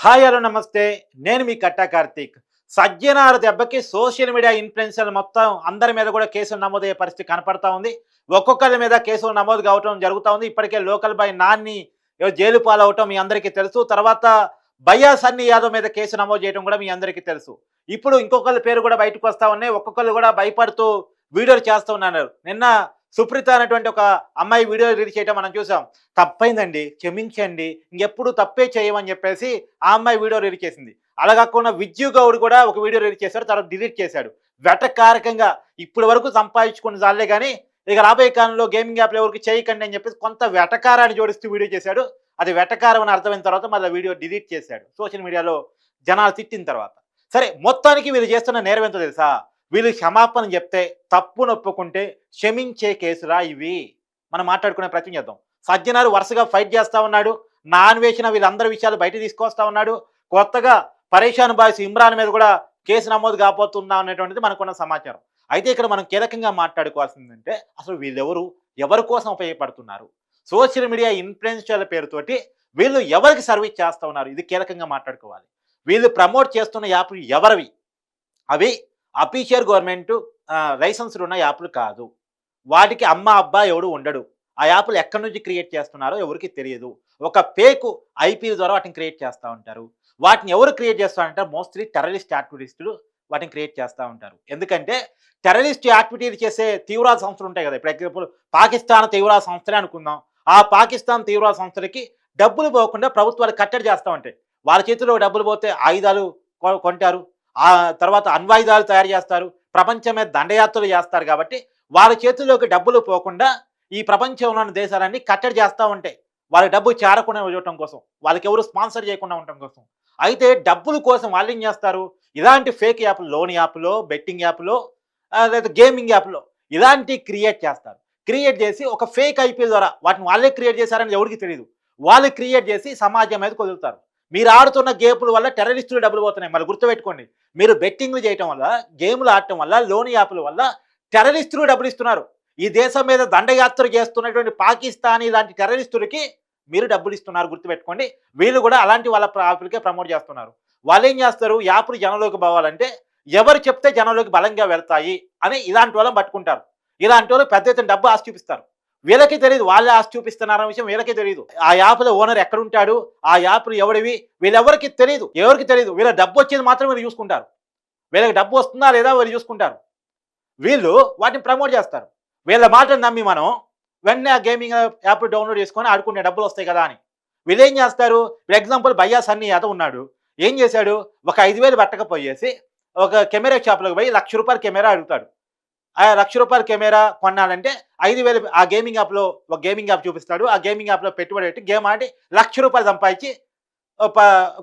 Hi hello నమస్తే. నేను మీ కట్టా కార్తీక్. సజ్జనార్ దెబ్బకి సోషల్ మీడియా ఇన్‌ఫ్లుయెన్సర్లు మొత్తం అందరి మీద కూడా కేసులు నమోదయ్యే పరిస్థితి కనపడతా ఉంది. ఒక్కొక్కరి మీద కేసులు నమోదు కావటం జరుగుతా ఉంది. ఇప్పటికే లోకల్ బాయ్ నాని జైలు పాలవటం మీ అందరికీ తెలుసు. తర్వాత భయ్యా సన్నీ యాదవ్ మీద కేసు నమోదు చేయడం కూడా మీ అందరికీ తెలుసు. ఇప్పుడు ఇంకొకళ్ళ పేరు కూడా బయటకు వస్తా ఉన్నాయి. ఒక్కొక్కళ్ళు కూడా భయపడుతూ వీడియోలు చేస్తూ ఉన్నారు. నిన్న సుప్రీత అనేటువంటి ఒక అమ్మాయి వీడియో రిలీజ్ చేయడం మనం చూసాం. తప్పైందండి, క్షమించండి, ఇంకెప్పుడు తప్పే చేయమని చెప్పేసి ఆ అమ్మాయి వీడియో రిలీజ్ చేసింది. అలా కాకుండా విజ్జు గౌడ్ కూడా ఒక వీడియో రిలీజ్ చేశాడు, తర్వాత డిలీట్ చేశాడు. వెటకారకంగా ఇప్పటి వరకు సంపాదించుకున్న చాలే కానీ ఇక రాబోయే కాలంలో గేమింగ్ యాప్లు ఎవరికి చేయకండి అని చెప్పేసి కొంత వెటకారాన్ని జోడిస్తూ వీడియో చేశాడు. అది వెటకారం అని అర్థమైన తర్వాత మళ్ళీ వీడియో డిలీట్ చేశాడు సోషల్ మీడియాలో జనాలు తిట్టిన తర్వాత. సరే, మొత్తానికి వీళ్ళు చేస్తున్న నేరం ఎంతో తెలుసా? వీళ్ళు క్షమాపణ చెప్తే, తప్పును ఒప్పుకుంటే క్షమించే కేసులా ఇవి? మనం మాట్లాడుకునే ప్రయత్నం చేద్దాం. సజ్జనారు వరుసగా ఫైట్ చేస్తా ఉన్నాడు. నా అన్వేషణ వీళ్ళందరి విషయాలు బయట తీసుకొస్తా ఉన్నాడు. కొత్తగా పరేషాన్ బాయ్స్ ఇమ్రాన్ మీద కూడా కేసు నమోదు కాబోతున్నా అనేటువంటిది మనకున్న సమాచారం. అయితే ఇక్కడ మనం కీలకంగా మాట్లాడుకోవాల్సిందంటే అసలు వీళ్ళెవరు, ఎవరి కోసం ఉపయోగపడుతున్నారు? సోషల్ మీడియా ఇన్ఫ్లుయెన్సర్ల పేరుతోటి వీళ్ళు ఎవరికి సర్వీస్ చేస్తూ ఉన్నారు? ఇది కీలకంగా మాట్లాడుకోవాలి. వీళ్ళు ప్రమోట్ చేస్తున్న యాప్లు ఎవరివి? అవి అఫీషియల్ గవర్నమెంట్ లైసెన్స్డ్ ఉన్న యాప్లు కాదు. వాటికి అమ్మ అబ్బా ఎవడు ఉండడు. ఆ యాప్లు ఎక్కడి నుంచి క్రియేట్ చేస్తున్నారో ఎవరికి తెలియదు. ఒక ఫేక్ ఐపీల ద్వారా వాటిని క్రియేట్ చేస్తూ ఉంటారు. వాటిని ఎవరు క్రియేట్ చేస్తారంటే మోస్ట్లీ టెర్రరిస్ట్ యాక్టివిస్టులు వాటిని క్రియేట్ చేస్తూ ఉంటారు. ఎందుకంటే టెర్రరిస్ట్ యాక్టివిటీలు చేసే తీవ్రవాద సంస్థలు ఉంటాయి కదా. ఇప్పుడు ఎగ్జాంపుల్ పాకిస్తాన్ తీవ్రవాద సంస్థలే అనుకుందాం. ఆ పాకిస్తాన్ తీవ్రవాద సంస్థలకి డబ్బులు పోకుండా ప్రభుత్వాలు కట్టడి చేస్తూ ఉంటాయి. వాళ్ళ చేతిలో డబ్బులు పోతే ఆయుధాలు కొంటారు. ఆ తర్వాత అణ్వాయుధాలు తయారు చేస్తారు. ప్రపంచం మీద దండయాత్రలు చేస్తారు. కాబట్టి వాళ్ళ చేతుల్లోకి డబ్బులు పోకుండా ఈ ప్రపంచంలోని దేశాలన్నీ కట్టడి చేస్తూ ఉంటాయి. వాళ్ళకి డబ్బు చేరకుండా ఉండటం కోసం, వాళ్ళకి ఎవరు స్పాన్సర్ చేయకుండా ఉండటం కోసం. అయితే డబ్బుల కోసం వాళ్ళు ఏం చేస్తారు? ఇలాంటి ఫేక్ యాప్లు, లోన్ యాప్లో, బెట్టింగ్ యాప్లో, లేదా గేమింగ్ యాప్లో ఇలాంటివి క్రియేట్ చేస్తారు. క్రియేట్ చేసి ఒక ఫేక్ ఐపీఎల్ ద్వారా వాటిని వాళ్ళే క్రియేట్ చేశారని ఎవరికి తెలియదు. వాళ్ళు క్రియేట్ చేసి సమాజం మీద కుదురుతారు. మీరు ఆడుతున్న గేముల వల్ల టెర్రరిస్టులు డబ్బులు పోతున్నాయి. మళ్ళీ గుర్తుపెట్టుకోండి, మీరు బెట్టింగ్లు చేయటం వల్ల, గేములు ఆడటం వల్ల, లోన్ యాప్ల వల్ల టెర్రరిస్టులు డబ్బులు ఇస్తున్నారు. ఈ దేశం మీద దండయాత్ర చేస్తున్నటువంటి పాకిస్తానీ లాంటి టెర్రరిస్టులకి మీరు డబ్బులు ఇస్తున్నారు. గుర్తుపెట్టుకోండి. వీళ్ళు కూడా అలాంటి వాళ్ళ యాప్లకే ప్రమోట్ చేస్తున్నారు. వాళ్ళు ఏం చేస్తారు? యాప్లు జనంలోకి పోవాలంటే ఎవరు చెప్తే జనంలోకి బలంగా వెళ్తాయి అని ఇలాంటి వాళ్ళని పట్టుకుంటారు. ఇలాంటి వాళ్ళు పెద్ద ఎత్తున డబ్బు ఆశ చూపిస్తారు. వీళ్ళకి తెలియదు వాళ్ళే ఆశ చూపిస్తున్నారన్న విషయం వీళ్ళకి తెలియదు. ఆ యాప్ల ఓనర్ ఎక్కడుంటాడు, ఆ యాప్లు ఎవడివి, వీళ్ళెవరికి తెలియదు. ఎవరికి తెలియదు. వీళ్ళ డబ్బు వచ్చేది మాత్రం వీళ్ళు చూసుకుంటారు. వీళ్ళకి డబ్బు వస్తుందా లేదా వీళ్ళు చూసుకుంటారు. వీళ్ళు వాటిని ప్రమోట్ చేస్తారు. వీళ్ళ మాటలు నమ్మి మనం వెంటనే ఆ గేమింగ్ యాప్ డౌన్లోడ్ చేసుకొని ఆడుకునే డబ్బులు వస్తాయి కదా అని వీళ్ళు ఏం చేస్తారు? ఫర్ ఎగ్జాంపుల్ భయ్యా సన్నీ యాదవ్ ఉన్నాడు. ఏం చేశాడు? ఒక 5,000 పెట్టకపోయేసి ఒక కెమెరా షాప్లోకి పోయి ₹1,00,000 కెమెరా అడుగుతాడు. ఆ ₹1,00,000 కెమెరా కొనాలంటే 5,000 ఆ గేమింగ్ యాప్లో ఒక గేమింగ్ యాప్ చూపిస్తాడు. ఆ గేమింగ్ యాప్లో పెట్టుబడి పెట్టి గేమ్ ఆడి ₹1,00,000 సంపాదించి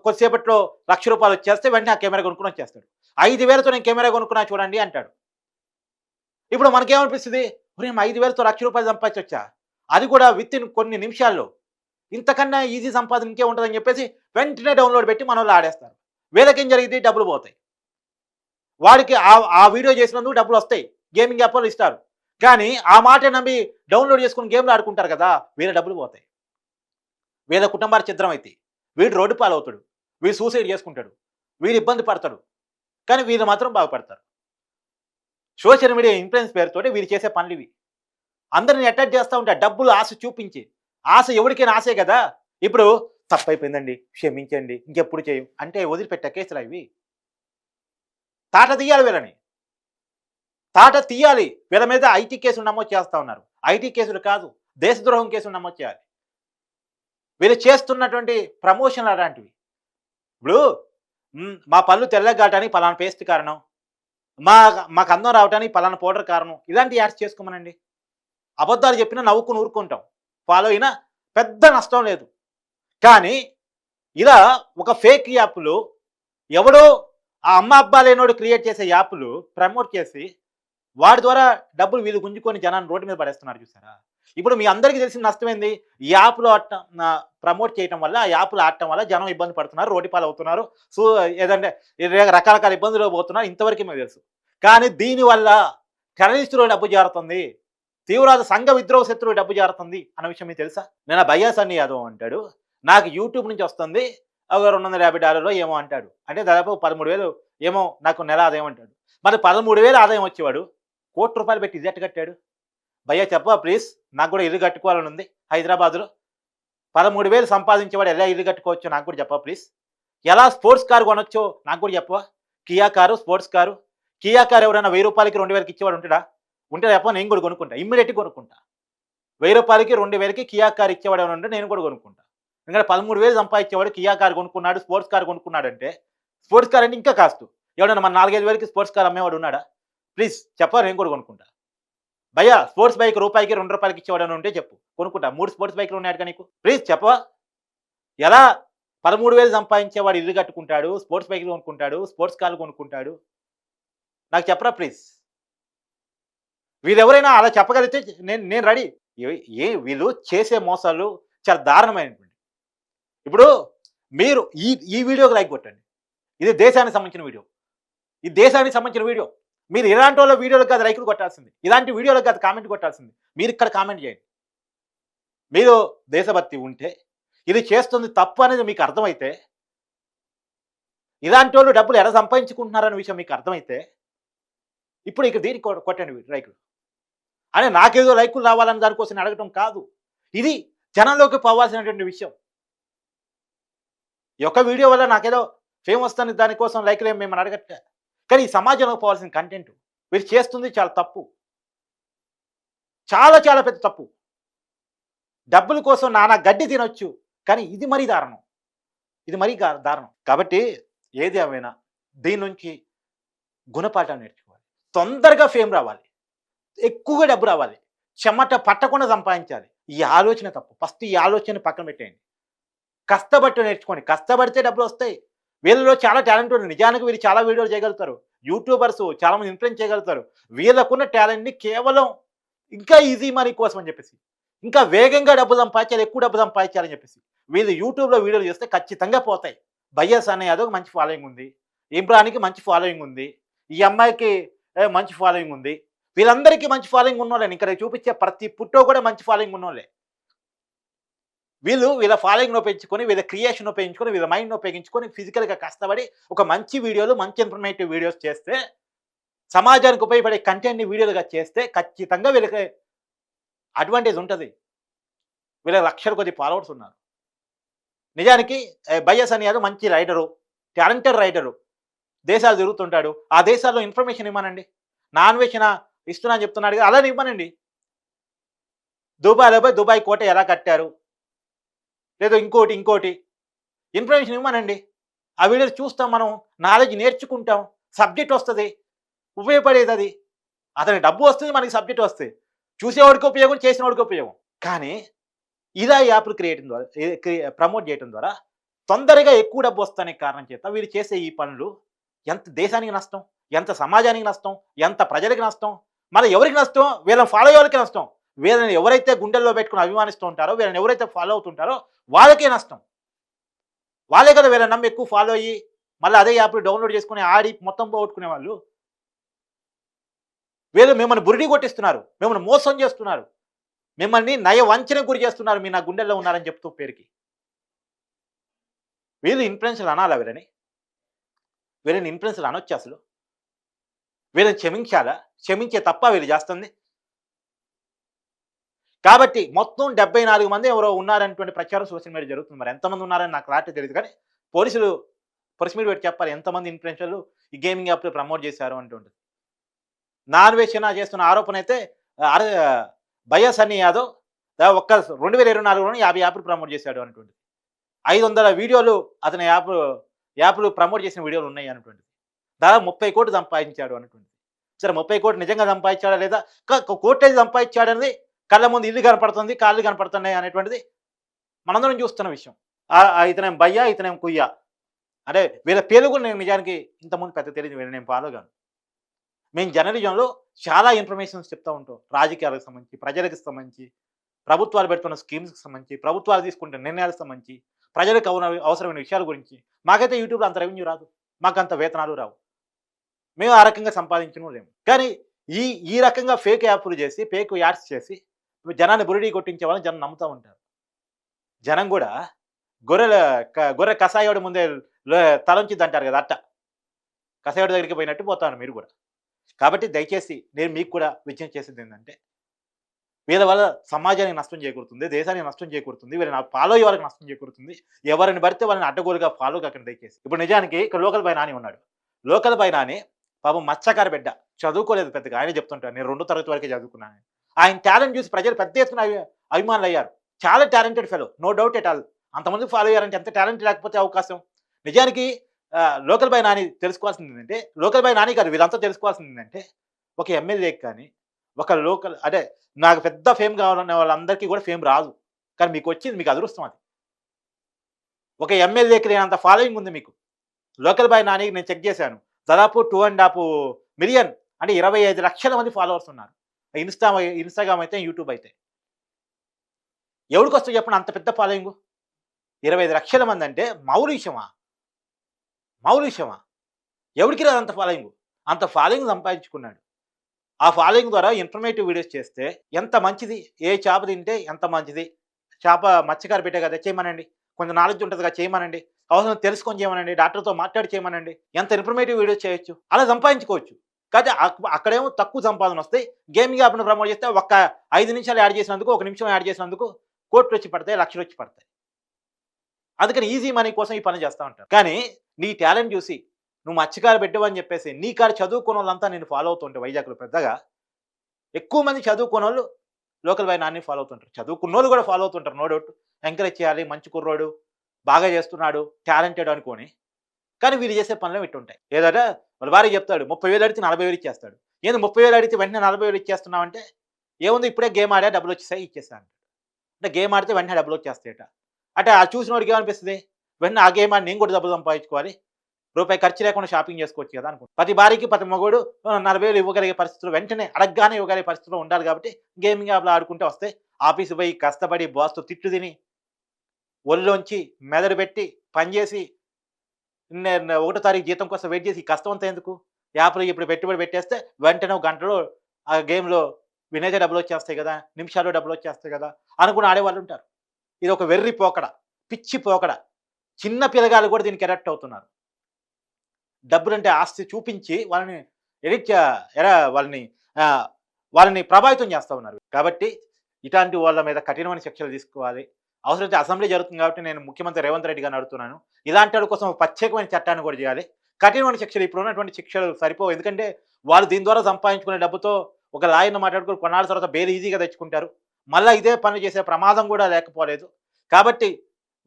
కొద్దిసేపట్లో ₹1,00,000 వచ్చేస్తే వెంటనే ఆ కెమెరా కొనుక్కొని వచ్చేస్తాడు. 5,000తో నేను కెమెరా కొనుక్కున్నా చూడండి అంటాడు. ఇప్పుడు మనకేమనిపిస్తుంది? ఒరేయ్, 5,000తో ₹1,00,000 సంపాదించొచ్చా? అది కూడా విత్ ఇన్ కొన్ని నిమిషాల్లో. ఇంతకన్నా ఈజీ సంపాదన ఇంకే ఉంటుందని చెప్పేసి వెంటనే డౌన్లోడ్ పెట్టి మనోళ్ళు ఆడేస్తారు. వీళ్ళకేం జరిగింది? డబ్బులు పోతాయి. వాడికి ఆ వీడియో చేసినందుకు డబ్బులు వస్తాయి. గేమింగ్ యాప్ వాళ్ళు ఇస్తారు. కానీ ఆ మాట నమ్మి డౌన్లోడ్ చేసుకుని గేమ్లు ఆడుకుంటారు కదా, వీళ్ళ డబ్బులు పోతాయి. వీళ్ళ కుటుంబాలు ఛిద్రమైతాయి. వీడు రోడ్డు పాలవుతాడు. వీడు సూసైడ్ చేసుకుంటాడు. వీడు ఇబ్బంది పడతాడు. కానీ వీళ్ళు మాత్రం బాగుపడతారు. సోషల్ మీడియా ఇన్ఫ్లుయెన్స్ పేరుతోటి వీళ్ళు చేసే పనులు ఇవి. అందరిని అటాక్ చేస్తూ ఉంటారు డబ్బులు ఆశ చూపించి. ఆశ ఎవరికైనా ఆశే కదా. ఇప్పుడు తప్పైపోయిందండి, క్షమించండి, ఇంకెప్పుడు చేయం అంటే వదిలిపెట్టే కేసులు ఇవి. తాట తీయాలి వీళ్ళని. తాట తీయాలి. వీళ్ళ మీద ఐటీ కేసులు నమోదు చేస్తూ ఉన్నారు. ఐటీ కేసులు కాదు, దేశద్రోహం కేసులు నమోదు చేయాలి. వీళ్ళు చేస్తున్నటువంటి ప్రమోషన్లు అలాంటివి. ఇప్పుడు మా పళ్ళు తెల్లగాటానికి పలానా పేస్ట్ కారణం, మాకు అందం రావడానికి పలానా పౌడర్ కారణం, ఇలాంటి యాడ్స్ చేసుకోమనండి. అబద్ధాలు చెప్పినా నవ్వుకుని ఊరుకుంటాం. ఫాలో అయినా పెద్ద నష్టం లేదు. కానీ ఇలా ఒక ఫేక్ యాప్లు ఎవడో ఆ అమ్మ అబ్బా లేనోడు క్రియేట్ చేసే యాప్లు ప్రమోట్ చేసి వాడి ద్వారా డబ్బులు వీళ్ళు గుంజుకొని జనాన్ని రోడ్డు మీద పడేస్తున్నారు చూసారా. ఇప్పుడు మీ అందరికీ తెలిసిన నష్టమైంది. ఈ యాప్లో ప్రమోట్ చేయటం వల్ల, ఆ యాప్లు ఆడటం వల్ల జనం ఇబ్బంది పడుతున్నారు, రోడ్డు పాలు అవుతున్నారు, ఏదంటే రకరకాల ఇబ్బందులు పోతున్నారు. ఇంతవరకు మీకు తెలుసు. కానీ దీనివల్ల టెర్రరిస్టులు డబ్బు జారుతుంది, తీవ్రవాద సంఘ విద్రోహ శత్రువు డబ్బు జారుతుంది అన్న విషయం మీకు తెలుసా? నేను భయ్యా సన్నీ యాదవ్ అంటాడు, నాకు యూట్యూబ్ నుంచి వస్తుంది, ఒక $250 ఏమో అంటాడు. అంటే దాదాపు 13,000 ఏమో నాకు నెల ఆదాయం అంటాడు. మరి 13,000 ఆదాయం వచ్చేవాడు ₹1,00,00,000 పెట్టి ఇది ఎట్ట కట్టాడు? భయ్యా చెప్పవా ప్లీజ్? నాకు కూడా ఇల్లు కట్టుకోవాలని ఉంది హైదరాబాద్‌లో. 13,000 సంపాదించేవాడు ఎలా ఇల్లు కట్టుకోవచ్చో నాకు కూడా చెప్పవా ప్లీజ్? ఎలా స్పోర్ట్స్ కార్ కొనొచ్చో నాకు కూడా చెప్పవా? Kia car, sports car. Kia car ఎవరైనా ₹1000కి 2,000కి ఇచ్చేవాడు ఉంటాడా? ఉంటే చెప్పవా నేను కూడా కొనుక్కుంటా. ఇమ్మీడియేట్‌గా కొనుక్కుంటా. ₹1000కి 2,000కి కియా కార్ ఇచ్చేవాడు ఎవరైనా ఉంటే నేను కూడా కొనుక్కుంటా. ఎందుకంటే 13,000 సంపాదించేవాడు కియా కార్ కొనుక్కున్నాడు, స్పోర్ట్స్ కార్ కొనుక్కున్నాడంటే, స్పోర్ట్స్ కార్ అంటే ఇంకా కాస్ట్. ఎవడైనా మన 4, 5 వేలకి స్పోర్ట్స్ కార్ అమ్మేవాడు ఉన్నాడా? ప్లీజ్ చెప్పవా నేను కూడా కొనుక్కుంటా. భయ్యా స్పోర్ట్స్ బైక్ రూపాయికి, ₹2 ఇచ్చేవాడని ఉంటే చెప్పు. కొనుక్కుంటా. 3 స్పోర్ట్స్ బైక్‌లు ఉన్నాయటగా నీకు. ప్లీజ్ చెప్పవా? ఎలా 13,000 సంపాదించేవాడు ఇల్లు కట్టుకుంటాడు, స్పోర్ట్స్ బైక్‌లు కొనుక్కుంటాడు, స్పోర్ట్స్ కార్లు కొనుక్కుంటాడు. నాకు చెప్పరా ప్లీజ్? వీళ్ళెవరైనా అలా చెప్పగలిగితే నేను నేను రెడీ. వీళ్ళు చేసే మోసాలు చాలా దారుణమైనటువంటివి. ఇప్పుడు మీరు ఈ ఈ వీడియోకి లైక్ కొట్టండి. ఇది దేశానికి సంబంధించిన వీడియో. ఇది దేశానికి సంబంధించిన వీడియో. మీరు ఇలాంటోళ్ళ వీడియోలకు కాదు లైకులు కొట్టాల్సింది. ఇలాంటి వీడియోలకు కాదు కామెంట్ కొట్టాల్సింది. మీరు ఇక్కడ కామెంట్ చేయండి. మీరు దేశభక్తి ఉంటే, ఇది చేస్తుంది తప్పు అనేది మీకు అర్థమైతే, ఇలాంటోళ్ళు డబ్బులు ఎలా సంపాదించుకుంటున్నారనే విషయం మీకు అర్థమైతే, ఇప్పుడు ఇక దీనికి కొట్టండి లైకులు. అని నాకేదో లైకులు రావాలని దానికోసం అడగటం కాదు. ఇది జనంలోకి పోవాల్సినటువంటి విషయం. ఈ ఒక్క వీడియో వల్ల నాకేదో ఫేమ్ వస్తుంది దానికోసం లైకులు ఏమి మేము అడగట్లే. కానీ ఈ సమాజంలోకి పోవాల్సిన కంటెంట్ మీరు చేస్తుంది చాలా తప్పు. చాలా చాలా పెద్ద తప్పు. డబ్బుల కోసం నానా గడ్డి తినొచ్చు. కానీ ఇది మరీ దారుణం. ఇది మరీ దారుణం. కాబట్టి ఏది ఏమైనా దీని నుంచి గుణపాఠం నేర్చుకోవాలి. తొందరగా ఫేమ్ రావాలి. ఎక్కువగా డబ్బు రావాలి. చెమట పట్టకుండా సంపాదించాలి. ఈ ఆలోచన తప్పు. ఫస్ట్ ఈ ఆలోచన పక్కన పెట్టేయండి. కష్టపడి నేర్చుకోండి. కష్టపడితే డబ్బులు వస్తాయి. వీళ్ళలో చాలా టాలెంట్ ఉంది. నిజానికి వీళ్ళు చాలా వీడియోలు చేయగలుగుతారు. యూట్యూబర్స్ చాలామంది ఇన్ఫ్లుయెన్స్ చేయగలుగుతారు. వీళ్ళకున్న టాలెంట్‌ని కేవలం ఇంకా ఈజీ మనీ కోసం అని చెప్పేసి, ఇంకా వేగంగా డబ్బు సంపాదించాలి, ఎక్కువ డబ్బు సంపాదించాలని చెప్పేసి వీళ్ళు యూట్యూబ్‌లో వీడియోలు చేస్తే ఖచ్చితంగా పోతాయి. బయ్యస్ అనే యాదవ్‌కి మంచి ఫాలోయింగ్ ఉంది. ఇమ్రాన్‌కి మంచి ఫాలోయింగ్ ఉంది. ఈ అమ్మాయికి మంచి ఫాలోయింగ్ ఉంది. వీళ్ళందరికీ మంచి ఫాలోయింగ్ ఉన్నోళ్ళే. ఇక్కడ చూపించే ప్రతి పుట్టో కూడా మంచి ఫాలోయింగ్ ఉన్నోళ్ళే. వీళ్ళ ఫాలోయింగ్‌ని పెంచుకొని, వీళ్ళ క్రియేషన్‌ని పెంచుకొని, వీళ్ళ మైండ్‌ని ఉపయోగించుకొని ఫిజికల్‌గా కష్టపడి ఒక మంచి వీడియోలు, మంచి ఇన్ఫర్మేటివ్ వీడియోస్ చేస్తే, సమాజానికి ఉపయోగపడే కంటెంట్‌ని వీడియోలుగా చేస్తే ఖచ్చితంగా వీళ్ళకి అడ్వాంటేజ్ ఉంటది. వీళ్ళకి లక్షల కొద్ది ఫాలోవర్స్ ఉన్నారు. నిజానికి బయ్యస్ అనే యాదవ్ మంచి రైడరు, టాలెంటెడ్ రైడరు. దేశాలు తిరుగుతుంటాడు. ఆ దేశాల్లో ఇన్ఫర్మేషన్ ఇవ్వమనండి. నాన్‌వేషన్ ఇస్తున్నా అని చెప్తున్నాడుగా అలానే ఇవ్వమనండి. దుబాయ్‌లో పోయి దుబాయ్ కోట ఎలా కట్టారు? లేదా ఇంకోటి ఇన్ఫర్మేషన్ ఇవ్వమనండి. ఆ వీడియోలు చూస్తాం మనం. నాలెడ్జ్ నేర్చుకుంటాం. సబ్జెక్ట్ వస్తది. ఉపయోగపడేది అది. అతనికి డబ్బు వస్తుంది. మనకి సబ్జెక్ట్ వస్తాయి. చూసేవాడికి ఉపయోగం, చేసినవాడికి ఉపయోగం. కానీ ఇలా యాప్‌లు ప్రమోట్ చేయడం ద్వారా తొందరగా ఎక్కువ డబ్బు వస్తనే కారణం చేత వీళ్ళు చేసే ఈ పనులు ఎంత దేశానికి నష్టం, ఎంత సమాజానికి నష్టం, ఎంత ప్రజలకి నష్టం, మరి ఎవరికి నష్టం? వీళ్ళని ఫాలో అయ్యే వాళ్ళకి నష్టం. వీళ్ళని ఎవరైతే గుండెల్లో పెట్టుకొని అభిమానిస్తూ ఉంటారో, వీళ్ళని ఎవరైతే ఫాలో అవుతుంటారో వాళ్ళకే నష్టం. వాళ్ళే కదా వీళ్ళని నమ్మి ఎక్కువ ఫాలో అయ్యి మళ్ళీ అదే యాప్‌లు డౌన్‌లోడ్ చేసుకొని ఆడి మొత్తం పోగొట్టుకునే వాళ్ళు. వీళ్ళు మిమ్మల్ని బురిడి కొట్టిస్తున్నారు. మిమ్మల్ని మోసం చేస్తున్నారు. మిమ్మల్ని నయవంచనకు గురి చేస్తున్నారు. మీరు నా గుండెల్లో ఉన్నారని చెప్తూ పేరుకి. వీళ్ళు ఇన్‌ఫ్లుయెన్సర్‌లు అనాలా వీళ్ళని? వీళ్ళని ఇన్‌ఫ్లుయెన్సర్‌లు అనొచ్చా అసలు? వీళ్ళని క్షమించాలా? క్షమించే తప్ప వీళ్ళు చేస్తుంది? కాబట్టి మొత్తం 74 మంది ఎవరో ఉన్నారనేటువంటి ప్రచారం సోషల్ మీడియా జరుగుతుంది. మరి ఎంతమంది ఉన్నారని నాకు క్లారిటీ తెలీదు కానీ పోలీసులు ప్రెస్ మీట్ పెట్టి చెప్పాలి. ఎంతమంది ఇన్‌ఫ్లుయెన్సర్‌లు ఈ గేమింగ్ యాప్‌లు ప్రమోట్ చేశారు అంటుంటది. నాన్‌వేషన్ చేస్తున్న ఆరోపణ అయితే బయ్యస్ అనే యాదవ్ ఒక్క 2024లోనే 50 యాప్‌లు ప్రమోట్ చేశాడు అంటుంటది. 500 వీడియోలు అతని యాప్‌లు ప్రమోట్ చేసిన వీడియోలు ఉన్నాయి అనేటువంటిది. దాదాపు 30,00,00,000 సంపాదించాడు అనేటువంటిది. సరే 30,00,00,000 నిజంగా సంపాదించాడా లేదా? కోట్లేసి సంపాదించాడనేది కళ్ళ ముందు ఇల్లు కనపడుతుంది, కాళ్ళు కనపడుతున్నాయి అనేటువంటిది మనందరం చూస్తున్న విషయం. ఇతనేం బయ్యా, ఇతనేం కుయ్యా. అంటే వీళ్ళ పేర్లు కూడా నేను నిజానికి ఇంతకుముందు పెద్ద తెలియదు. వీళ్ళని నేను ఫాలో గాను. మేము జర్నలిజంలో చాలా ఇన్ఫర్మేషన్స్ చెప్తూ ఉంటాం. రాజకీయాలకు సంబంధించి, ప్రజలకు సంబంధించి, ప్రభుత్వాలు పెడుతున్న స్కీమ్స్‌కి సంబంధించి, ప్రభుత్వాలు తీసుకుంటున్న నిర్ణయాలకు సంబంధించి, ప్రజలకు అవసరమైన విషయాల గురించి. మాకైతే యూట్యూబ్‌లో అంత రెవెన్యూ రాదు. మాకంత వేతనాలు రావు. మేము ఆ రకంగా సంపాదించలేము. కానీ ఈ రకంగా ఫేక్ యాప్‌లు చేసి, ఫేక్ యాడ్స్ చేసి జనాన్ని బురిడి కొట్టించే వాళ్ళని జనం నమ్ముతా ఉంటారు. జనం కూడా గొర్రెల గొర్రె కసాయోడి ముందే తలంచిద్ది అంటారు కదా! అట్ట. కసాయోడి దగ్గరికి పోయినట్టు పోతారు మీరు కూడా. కాబట్టి దయచేసి నేను మీకు కూడా విజ్ఞప్తి చేసేదేంటంటే, వీళ్ళ వల్ల సమాజానికి నష్టం చేకూరుతుంది. దేశానికి నష్టం చేకూరుతుంది. వీళ్ళని ఫాలో అయ్యే వాళ్ళకి నష్టం చేకూరుతుంది. ఎవరిని పడితే వాళ్ళని అడ్డగోలుగా ఫాలో కాకండి దయచేసి. ఇప్పుడు నిజానికి ఇక్కడ లోకల్ బాయ్ నాని ఉన్నాడు. లోకల్ బాయ్ నాని పాపం మత్స్యకార బిడ్డ. చదువుకోలేదు పెద్దగా. ఆయనే చెప్తుంటాడు. నేను 2వ తరగతి వరకే చదువుకున్నాను. ఆయన టాలెంట్ చూసి ప్రజలు పెద్ద ఎత్తున అభిమానులయ్యారు. చాలా talented fellow. No doubt at all. అంతమంది ఫాలో అయ్యారంటే ఎంత టాలెంట్ లేకపోతే అవకాశం. నిజానికి లోకల్ బాయ్ నాని తెలుసుకోవాల్సింది ఏంటంటే, లోకల్ బాయ్ నాని కాదు వీళ్ళంతా తెలుసుకోవాల్సింది ఏంటంటే, ఒక ఎమ్మెల్యేకి కానీ, ఒక లోకల్ అదే నాకు పెద్ద ఫేమ్ కావాలనే వాళ్ళందరికీ కూడా ఫేమ్ రాదు. కానీ మీకొచ్చింది మీకు అదృష్టం అది. ఒక ఎమ్మెల్యేకి లేనంత ఫాలోయింగ్ ఉంది మీకు. లోకల్ బాయ్ నానికి నేను చెక్ చేశాను. దాదాపు 2.5 మిలియన్ అంటే 25 లక్షల మంది ఫాలోవర్స్ ఉన్నారు. ఇన్‌స్టాగ్రామ్ అయితే, యూట్యూబ్ అయితే. ఎవడికొస్తది చెప్పండి అంత పెద్ద ఫాలోయింగు? 25 లక్షల మంది అంటే మామూలు విషయమా? మామూలు విషయమా? ఎవడికి రాదు అంత ఫాలోయింగు. అంత ఫాలోయింగ్ సంపాదించుకున్నాడు. ఆ ఫాలోయింగ్ ద్వారా ఇన్ఫర్మేటివ్ వీడియోస్ చేస్తే ఎంత మంచిది. ఏ చేప తింటే ఎంత మంచిది. చేప మత్స్యకార బిడ్డ కదా చేయమనండి. కొంచెం నాలెడ్జ్ ఉంటది కదా చేయమనండి. అవసరం తెలుసుకొని చేయమనండి. డాక్టర్‌తో మాట్లాడి చేయమనండి. ఎంత ఇన్ఫర్మేటివ్ వీడియోస్ చేయొచ్చు. అలా సంపాదించుకోవచ్చు. కాకపోతే అక్కడేమో తక్కువ సంపాదనొస్తాయి. గేమింగ్ యాప్‌ని ప్రమోట్ చేస్తే ఒక్క 5 నిమిషాలు యాడ్ చేసినందుకు, 1 నిమిషం యాడ్ చేసినందుకు కోట్లొచ్చి పడతాయి, లక్షలొచ్చి పడతాయి. అందుకని ఈజీ మనీ కోసం ఈ పని చేస్తా ఉంటారు. కానీ నీ టాలెంట్ చూసి నువ్వు మత్స్యకార బిడ్డవని చెప్పేసి నీ కాడ చదువుకున్నోళ్ళంతా నిన్ను ఫాలో అవుతుంటే వైజాగ్‌లో పెద్దగా ఎక్కువ మంది చదువుకున్నోళ్ళు లోకల్ బాయ్ నాని ఫాలో అవుతుంటారు. చదువుకున్నోళ్ళు కూడా ఫాలో అవుతుంటారు నో డౌట్. ఎంకరేజ్ చేయాలి. మంచి కుర్రోడు, బాగా చేస్తున్నాడు, టాలెంటెడ్ అనుకోని. కానీ వీళ్ళు చేసే పనులేమో ఇట్టుంటాయి. ఏదట వాళ్ళ భార్య చెప్తాడు 30,000 అడిగితే 40,000 ఇచ్చేస్తాడు. ఏంది 30,000 అడిగితే వెంటనే 40,000 ఇచ్చేస్తున్నావంటే, ఏముంది ఇప్పుడే గేమ్ ఆడా డబ్బులొచ్చేసాయి ఇచ్చేసా అంటాడు. అంటే గేమ్ ఆడితే వెంటనే డబ్బులొచ్చేస్తాయట. అంటే ఆ చూసినోడికి ఏమనిపిస్తది? వెంటనే ఆ గేమ్ ఆడి నేను కూడా డబ్బులు సంపాదించుకోవాలి. రూపాయి ఖర్చు లేకుండా షాపింగ్ చేసుకోవచ్చు కదా అనుకుంటా. ప్రతి భార్యకి ప్రతి మగోడు 40,000 ఇవ్వగలిగే పరిస్థితిలో వెంటనే అడగగానే ఇవ్వగలిగే పరిస్థితిలో ఉండాలి కాబట్టి గేమింగ్ యాప్‌లో ఆడుకుంటే వస్తాయి. ఆఫీస్ పోయి కష్టపడి బాస్‌తో తిట్లు తిని, ఒళ్ళోంచి మెదడు పెట్టి పనిచేసి ఒకటో తారీఖు జీతం కోసం వెయిట్ చేసి ఈ కష్టం అంతా ఎందుకు? యాప్‌లో ఇప్పుడు పెట్టుబడి పెట్టేస్తే వెంటనే ఒక గంటలో ఆ గేమ్‌లో వినేసే డబ్బులొచ్చేస్తాయి కదా! నిమిషాల్లో డబ్బులొచ్చేస్తాయి కదా! అనుకుని ఆడేవాళ్ళుంటారు. ఇది ఒక వెర్రి పోకడ. పిచ్చి పోకడ. చిన్న పిల్లగాళ్ళు కూడా దీనికి అడాప్ట్ అవుతున్నారు. డబ్బులంటే ఆస్తి చూపించి వాళ్ళని ఎడిట్ చే ఎరా వాళ్ళని ఆహ్, వాళ్ళని ప్రభావితం చేస్తా ఉన్నారు. కాబట్టి ఇటాంటి వాళ్ళ మీద కఠినమైన శిక్షలు తీసుకోవాలి. అవసరమైతే అసెంబ్లీ జరుగుతుంది కాబట్టి నేను ముఖ్యమంత్రి రేవంత్ రెడ్డి గారిని అడుగుతున్నాను. ఇలాంటి వాళ్ళ కోసం ఒక ప్రత్యేకమైన చట్టాన్ని కూడా చేయాలి. కఠినమైన శిక్షలు ఇప్పుడున్నటువంటి శిక్షలు సరిపోవు. ఎందుకంటే వాళ్ళు దీని ద్వారా సంపాదించుకునే డబ్బుతో ఒక లాయర్‌ని మాట్లాడుకొని కొన్నాళ్ళ తర్వాత బెయిల్ ఈజీగా తెచ్చుకుంటారు. మళ్ళా ఇదే పని చేసే ప్రమాదం కూడా లేకపోలేదు. కాబట్టి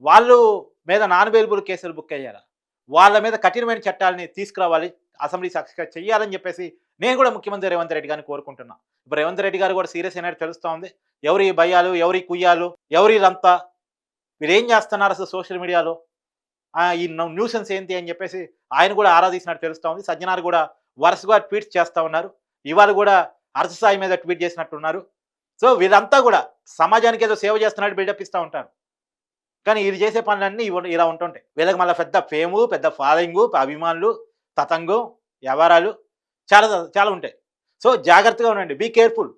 వాళ్ళు మీద నాన్ బెయిలబుల్ కేసులు బుక్ అయ్యారు. వాళ్ళ మీద కఠినమైన చట్టాలని తీసుకురావాలి. అసెంబ్లీ సాక్షిగా చేయాలని చెప్పేసి నేను కూడా ముఖ్యమంత్రి రేవంత్ రెడ్డి గారిని కోరుకుంటున్నా. ఇప్పుడు రేవంత్ రెడ్డి గారు కూడా సీరియస్ అయినట్టు తెలుస్తా ఉంది. ఎవరి భయ్యాలు, ఎవరి కుయ్యాలు, ఎవరిదంతా వీరేం చేస్తున్నారు అసలు సోషల్ మీడియాలో? ఈ న్యూసెన్స్ ఏంటి అని చెప్పేసి ఆయన కూడా ఆరా తీసినట్టు తెలుస్తా ఉంది. సజ్జనార్ కూడా వరుసగా ట్వీట్స్ చేస్తా ఉన్నారు. ఇవాళ కూడా అరససాయి మీద ట్వీట్ చేసినట్టున్నారు. సో వీళ్ళంతా కూడా సమాజానికి ఏదో సేవ చేస్తున్నట్టు బిల్డప్ ఇస్తా ఉంటారు. కానీ వీళ్ళు చేసే పనులన్నీ ఇలా ఉంటుంటాయి. వీళ్ళకి మళ్ళీ పెద్ద ఫేము, పెద్ద ఫాలోయింగు, అభిమానులు, తతంగం, వ్యవహారాలు చాలా చాలా ఉంటాయి. సో జాగ్రత్తగా ఉండండి. Be careful.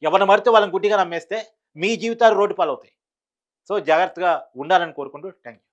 ఎవరిని పడితే వాళ్ళని గుడ్డిగా నమ్మేస్తే మీ జీవితాలు రోడ్డు పాలవుతాయి. సో జాగ్రత్తగా ఉండాలని కోరుకుంటూ థాంక్ యూ.